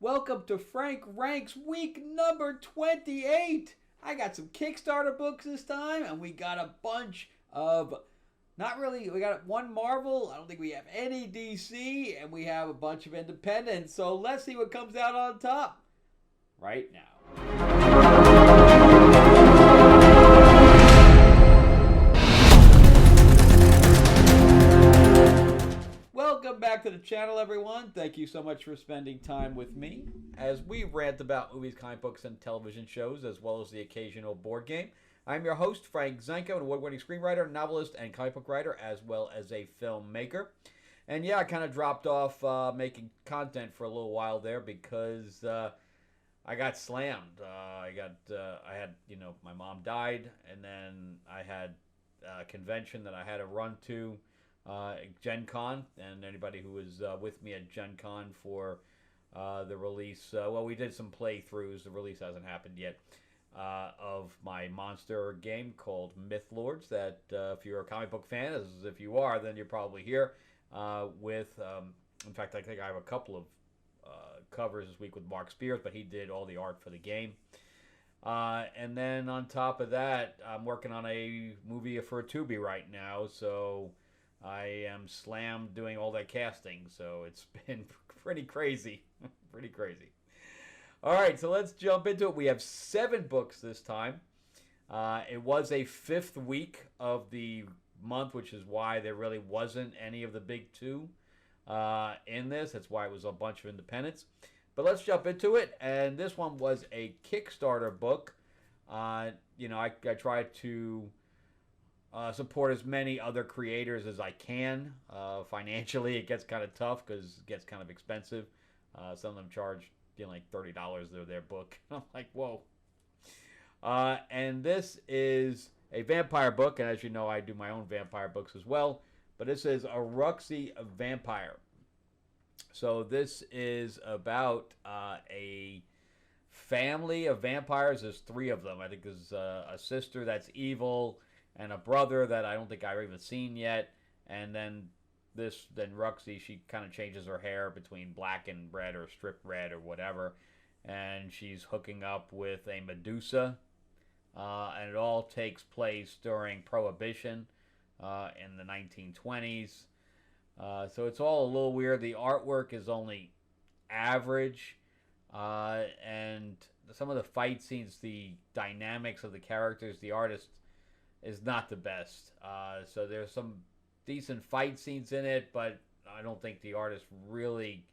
Welcome to Frank Ranks week number 28. I got some Kickstarter books this time, and we got a bunch of, not really, we got one Marvel, I don't think we have any DC, and we have a bunch of independents. So let's see what comes out on top right now. Welcome back to the channel, everyone. Thank you so much for spending time with me as we rant about movies, comic books, and television shows, as well as the occasional board game. I'm your host, Frank Zanca, an award-winning screenwriter, novelist, and comic book writer, as well as a filmmaker. And yeah, I kind of dropped off making content for a little while there because I got slammed. I had, my mom died, and then I had a convention that I had to run to. Gen Con, and anybody who was with me at Gen Con for the release. We did some playthroughs. The release hasn't happened yet of my monster game called Myth Lords. That if you're a comic book fan, as if you are, then you're probably here with. In fact, I think I have a couple of covers this week with Mark Spears, but he did all the art for the game. And then on top of that, I'm working on a movie for Tubi right now, so I am slammed doing all that casting, so it's been pretty crazy. Pretty crazy. All right, so let's jump into it. We have 7 books this time. It was a 5th week of the month, which is why there really wasn't any of the big 2 in this. That's why it was a bunch of independents. But let's jump into it. And this one was a Kickstarter book. I tried to support as many other creators as I can. Financially, it gets kind of tough because it gets kind of expensive. Some of them charge like $30 for their book. I'm like, whoa. And this is a vampire book, and as you know, I do my own vampire books as well. But this is a Ruxy Vampire. So this is about a family of vampires. There's 3 of them. I think there's a sister that's evil, and a brother that I don't think I've even seen yet. And then Ruxy, she kind of changes her hair between black and red or strip red or whatever. And she's hooking up with a Medusa. And it all takes place during Prohibition in the 1920s. So it's all a little weird. The artwork is only average. And some of the fight scenes, the dynamics of the characters, the artist is not the best. So there's some decent fight scenes in it, but I don't think the artist really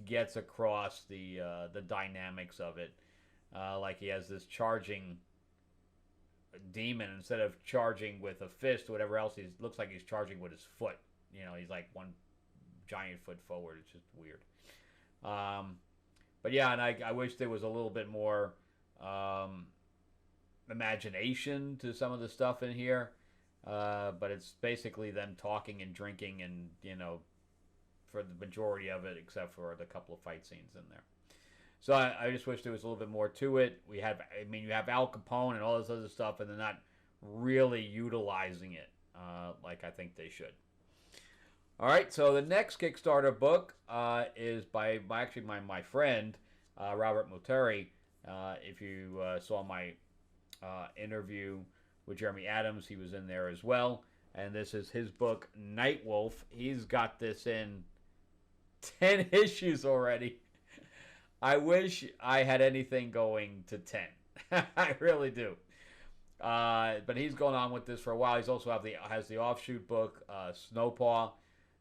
gets across the dynamics of it. Like he has this charging demon, instead of charging with a fist or whatever else, he looks like he's charging with his foot. He's like one giant foot forward. It's just weird. But yeah, and I wish there was a little bit more imagination to some of the stuff in here, but it's basically them talking and drinking, and for the majority of it, except for the couple of fight scenes in there. So I just wish there was a little bit more to it. You have Al Capone and all this other stuff, and they're not really utilizing it like I think they should. All right, so the next Kickstarter book is by my friend Robert Moteri. If you saw my interview with Jeremy Adams, he was in there as well, and this is his book Nightwolf. He's got this in 10 issues already. I wish I had anything going to 10. I really do. But he's going on with this for a while. He's also has the offshoot book Snowpaw,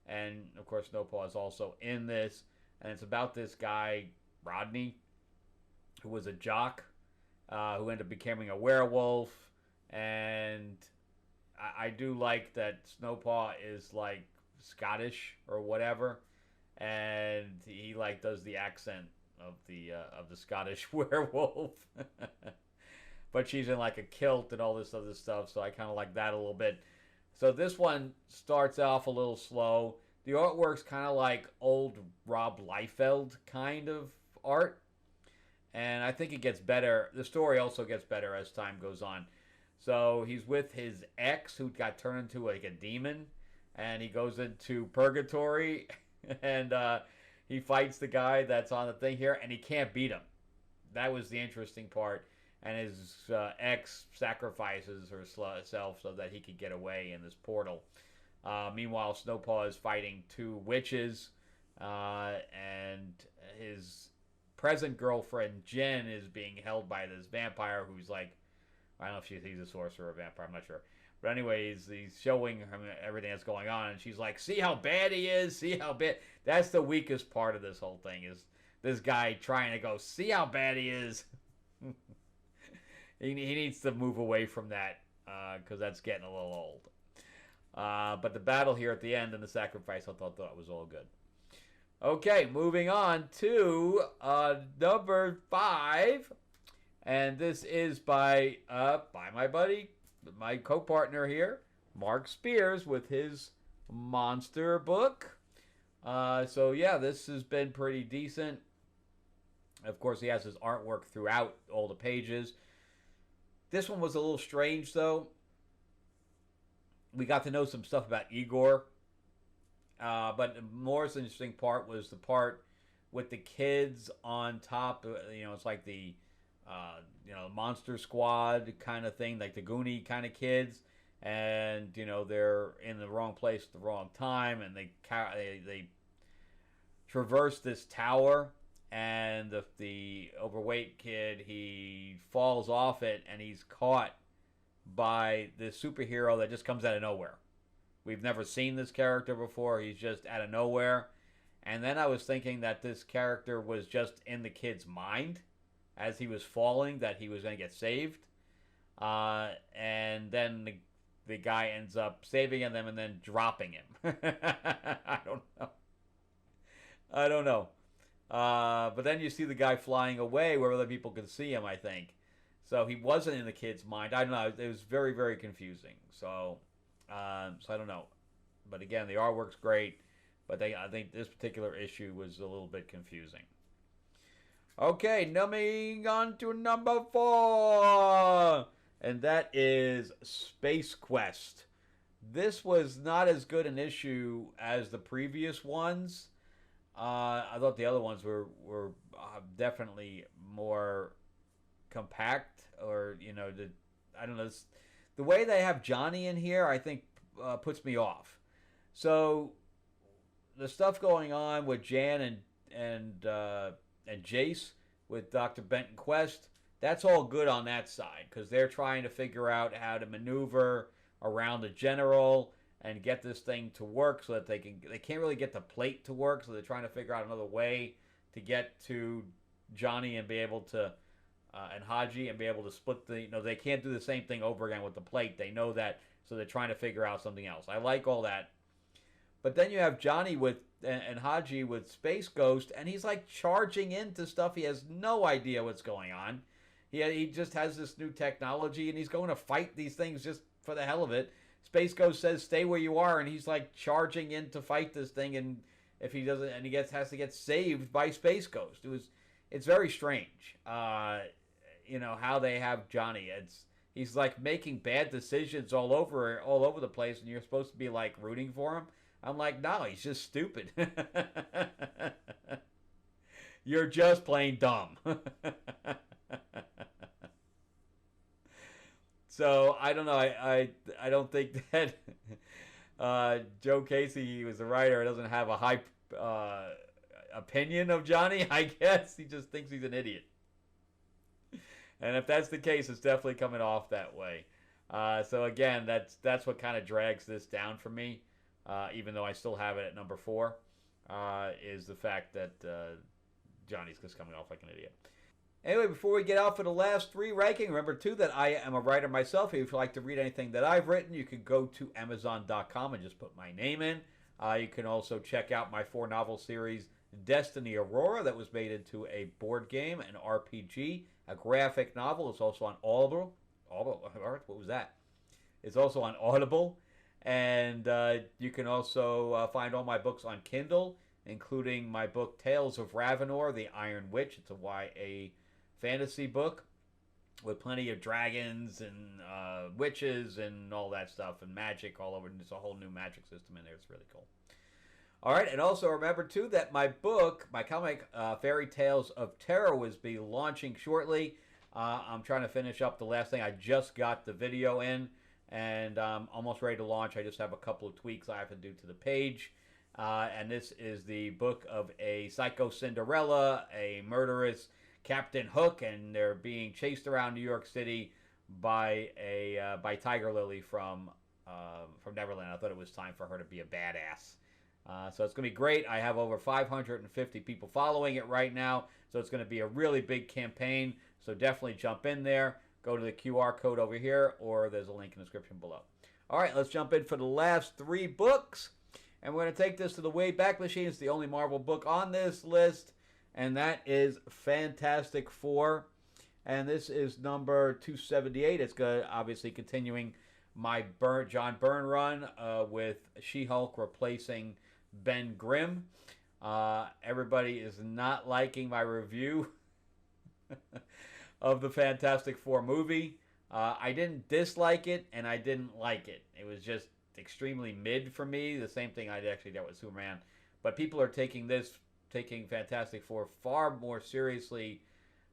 and of course Snowpaw is also in this, and it's about this guy Rodney, who was a jock, who ended up becoming a werewolf. And I do like that Snowpaw is like Scottish or whatever, and he like does the accent of the Scottish werewolf. But she's in like a kilt and all this other stuff, so I kind of like that a little bit. So this one starts off a little slow. The artwork's kind of like old Rob Liefeld kind of art, and I think it gets better. The story also gets better as time goes on. So he's with his ex, who got turned into like a demon, and he goes into purgatory, and he fights the guy that's on the thing here, and he can't beat him. That was the interesting part. And his ex sacrifices herself so that he could get away in this portal. Meanwhile, Snowpaw is fighting two witches, and his present girlfriend Jen is being held by this vampire who's like, I don't know if he's a sorcerer or a vampire, I'm not sure. But anyways, he's showing her everything that's going on, and she's like, see how bad he is, see how bad. That's the weakest part of this whole thing, is this guy trying to go, see how bad he is. He needs to move away from that, because that's getting a little old. But the battle here at the end and the sacrifice, I thought that was all good. Okay, moving on to number 5. And this is by my buddy, my co-partner here, Mark Spears, with his monster book. So yeah, this has been pretty decent. Of course, he has his artwork throughout all the pages. This one was a little strange, though. We got to know some stuff about Igor. But the more interesting part was the part with the kids on top. It's like the, Monster Squad kind of thing, like the Goonie kind of kids. And, they're in the wrong place at the wrong time. And they traverse this tower. And the overweight kid, he falls off it, and he's caught by this superhero that just comes out of nowhere. We've never seen this character before. He's just out of nowhere. And then I was thinking that this character was just in the kid's mind as he was falling, that he was going to get saved. And then the guy ends up saving him and then dropping him. I don't know. But then you see the guy flying away where other people can see him, I think. So he wasn't in the kid's mind. I don't know. It was very, very confusing. So I don't know. But again, the artwork's great. But I think this particular issue was a little bit confusing. Okay, moving on to number 4. And that is Space Quest. This was not as good an issue as the previous ones. I thought the other ones were definitely more compact, or I don't know. The way they have Johnny in here, I think, puts me off. So the stuff going on with Jan and Jace with Dr. Benton Quest, that's all good on that side because they're trying to figure out how to maneuver around the general and get this thing to work so that they can't really get the plate to work, so they're trying to figure out another way to get to Johnny and be able to and Haji and be able to split they can't do the same thing over again with the plate. They know that, so they're trying to figure out something else. I like all that. But then you have Johnny and Haji with Space Ghost, and he's like charging into stuff. He has no idea what's going on. He just has this new technology, and he's going to fight these things just for the hell of it. Space Ghost says, "Stay where you are," and he's like charging in to fight this thing, and if he doesn't, and has to get saved by Space Ghost. It's very strange, how they have Johnny. He's like making bad decisions all over the place, and you're supposed to be like rooting for him. I'm like, no, he's just stupid. You're just plain dumb. So I don't know. I don't think that Joe Casey, who was the writer, doesn't have a high opinion of Johnny. I guess he just thinks he's an idiot. And if that's the case, it's definitely coming off that way. So again, that's what kind of drags this down for me. Even though I still have it at number 4, is the fact that Johnny's just coming off like an idiot. Anyway, before we get out for the last 3 ranking, remember, too, that I am a writer myself. If you'd like to read anything that I've written, you can go to Amazon.com and just put my name in. You can also check out my 4-novel series, Destiny Aurora, that was made into a board game, an RPG, a graphic novel. It's also on Audible. What was that? It's also on Audible. And you can also find all my books on Kindle, including my book Tales of Ravenor, the Iron Witch. It's a YA fantasy book with plenty of dragons and witches and all that stuff and magic all over. And there's a whole new magic system in there. It's really cool. All right, and also remember too that my book, my comic, Fairy Tales of Terror, will be launching shortly. I'm trying to finish up the last thing. I just got the video in, and I'm almost ready to launch. I just have a couple of tweaks I have to do to the page. And this is the book of a psycho Cinderella, a murderous Captain Hook, and they're being chased around New York City by Tiger Lily from Neverland. I thought it was time for her to be a badass. So it's going to be great. I have over 550 people following it right now, so it's going to be a really big campaign. So definitely jump in there. Go to the QR code over here, or there's a link in the description below. All right, let's jump in for the last 3 books. And we're going to take this to the Wayback Machine. It's the only Marvel book on this list, and that is Fantastic Four. And this is number 278. It's good, obviously continuing my John Byrne run with She-Hulk replacing Ben Grimm. Everybody is not liking my review of the Fantastic Four movie. I didn't dislike it, and I didn't like it. It was just extremely mid for me. The same thing I actually did with Superman. But people are taking Fantastic Four far more seriously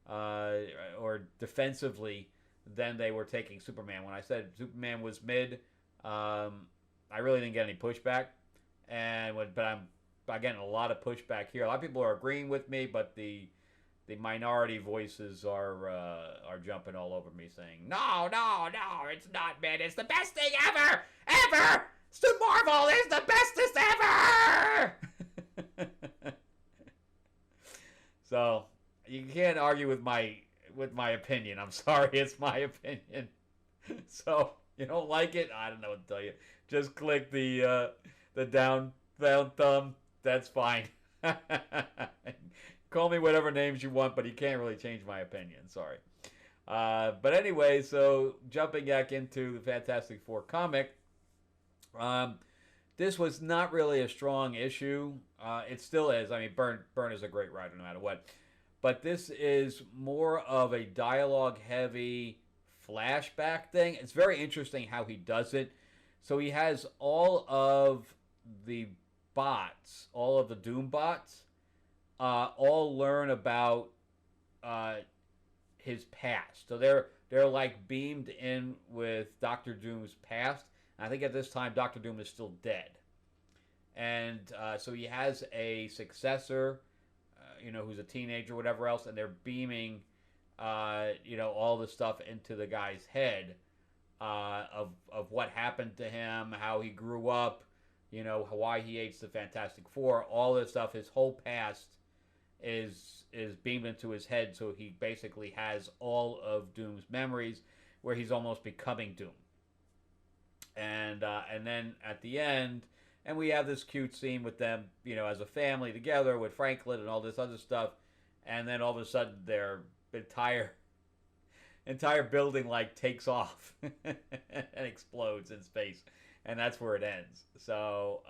or defensively than they were taking Superman. When I said Superman was mid, I really didn't get any pushback. But I'm getting a lot of pushback here. A lot of people are agreeing with me, but the minority voices are jumping all over me, saying, no, it's not mid. It's the best thing ever! Marvel is the bestest ever! So, you can't argue with my opinion. I'm sorry, it's my opinion. So, you don't like it? I don't know what to tell you. Just click the down thumb. That's fine. Call me whatever names you want, but you can't really change my opinion. Sorry. But anyway, so jumping back into the Fantastic Four comic, this was not really a strong issue. It still is. I mean, Byrne is a great writer no matter what. But this is more of a dialogue-heavy flashback thing. It's very interesting how he does it. So he has all of the bots, all of the Doom bots, all learn about his past. So they're like beamed in with Doctor Doom's past. And I think at this time Doctor Doom is still dead. And so he has a successor, who's a teenager, whatever else, and they're beaming, all the stuff into the guy's head of what happened to him, how he grew up, why he hates the Fantastic Four, all this stuff. His whole past is beamed into his head, so he basically has all of Doom's memories, where he's almost becoming Doom. And then at the end, and we have this cute scene with them, as a family together with Franklin and all this other stuff, and then all of a sudden their entire building takes off and explodes in space, and that's where it ends. So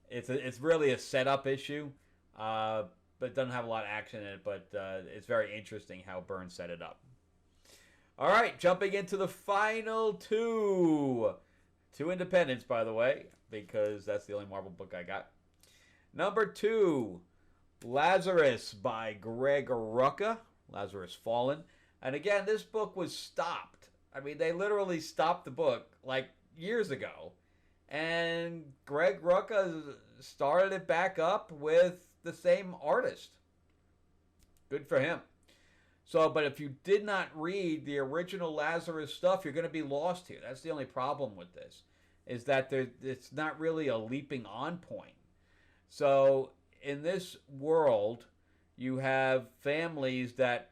it's really a setup issue, but it doesn't have a lot of action in it. But it's very interesting how Byrne set it up. All right, jumping into the final two independents, by the way, because that's the only Marvel book I got. Number 2, Lazarus by Greg Rucka, Lazarus Fallen. And again, this book was stopped. I mean, they literally stopped the book years ago. And Greg Rucka started it back up with the same artist. Good for him. So, but if you did not read the original Lazarus stuff, you're going to be lost here. That's the only problem with this, is that it's not really a leaping on point. So, in this world, you have families that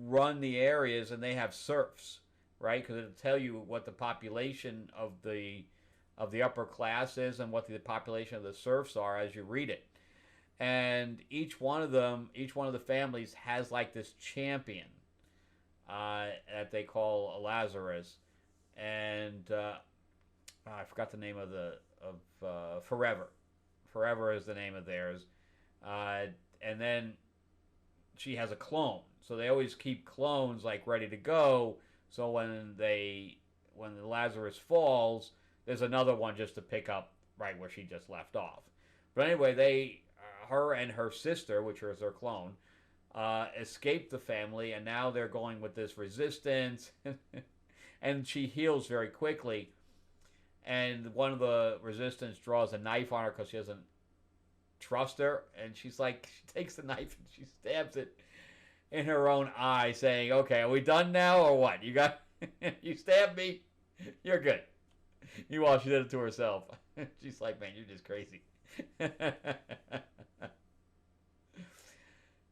run the areas, and they have serfs, right? Because it'll tell you what the population of the upper class is and what the population of the serfs are as you read it. And each one of the families has this champion that they call a Lazarus, and I forgot the name of Forever. Forever is the name of theirs, and then she has a clone. So they always keep clones ready to go. So when the Lazarus falls, there's another one just to pick up right where she just left off. But anyway, her and her sister, which is her clone, escaped the family, and now they're going with this resistance. And she heals very quickly. And one of the resistance draws a knife on her because she doesn't trust her. And she's like, she takes the knife and she stabs it in her own eye, saying, "Okay, are we done now or what? You stabbed me? You're good." Meanwhile, she did it to herself. She's like, "Man, you're just crazy."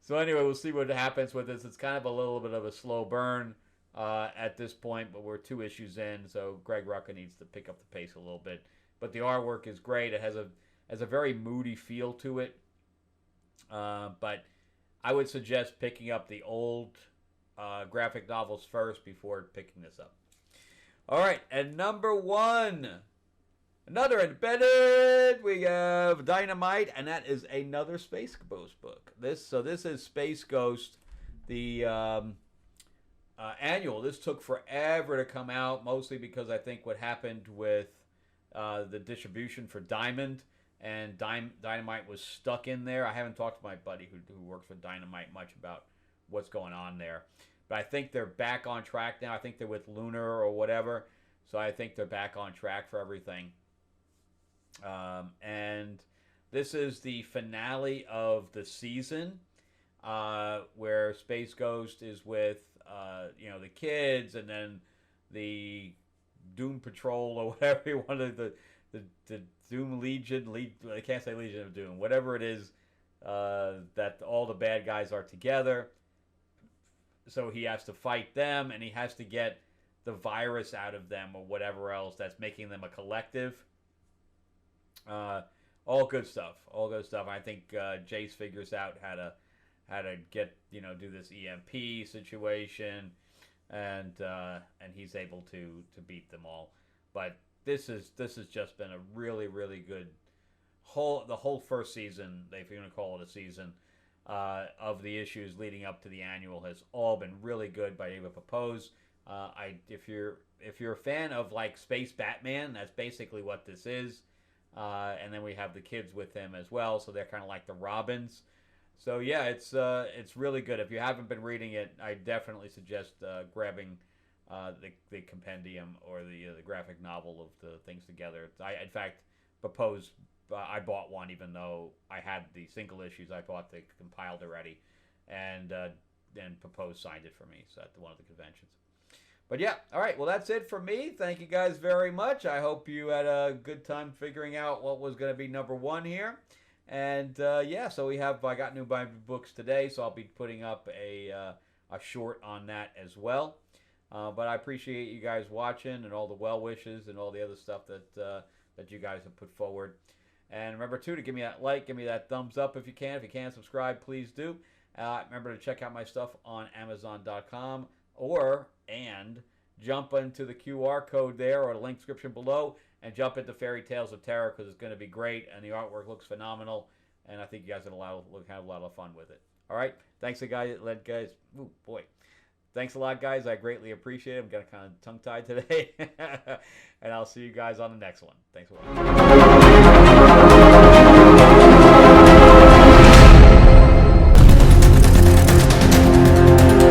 So anyway, we'll see what happens with this. It's kind of a little bit of a slow burn at this point, but we're 2 issues in, so Greg Rucka needs to pick up the pace a little bit. But the artwork is great. It has a very moody feel to it. But I would suggest picking up the old graphic novels first before picking this up. All right, and number 1. Another independent, we have Dynamite, and that is another Space Ghost book. This is Space Ghost, the annual. This took forever to come out, mostly because I think what happened with the distribution for Diamond, and Dynamite was stuck in there. I haven't talked to my buddy who works for Dynamite much about what's going on there. But I think they're back on track now. I think they're with Lunar or whatever. So I think they're back on track for everything. And this is the finale of the season, where Space Ghost is with the kids, and then the Doom Patrol or whatever you want to, the Doom Legion. I can't say Legion of Doom. Whatever it is, that all the bad guys are together. So he has to fight them, and he has to get the virus out of them or whatever else that's making them a collective. All good stuff. All good stuff. I think Jace figures out how to get do this EMP situation, and he's able to beat them all. But this has just been a really, really good the whole first season, if you want to call it a season, of the issues leading up to the annual has all been really good by David Pepose. If you're a fan of like Space Batman, that's basically what this is. And then we have the kids with him as well, so they're kind of like the Robins. So yeah, it's really good. If you haven't been reading it, I definitely suggest grabbing the compendium or the graphic novel of the things together. In fact, Pepose, I bought one even though I had the single issues. I bought the compiled already, and then Pepose signed it for me at one of the conventions. But yeah, all right. Well, that's it for me. Thank you guys very much. I hope you had a good time figuring out what was going to be number 1 here. And yeah, so I got new books today, so I'll be putting up a short on that as well. But I appreciate you guys watching and all the well wishes and all the other stuff that you guys have put forward. And remember too to give me that like, give me that thumbs up if you can. If you can't subscribe, please do. Remember to check out my stuff on Amazon.com. And jump into the QR code there or the link description below and jump into Fairy Tales of Terror, because it's going to be great and the artwork looks phenomenal, and I think you guys are going to have a lot of fun with it. All right, thanks guys. Ooh, boy. Thanks a lot, guys. I greatly appreciate it. I'm getting kind of tongue-tied today. And I'll see you guys on the next one. Thanks for watching.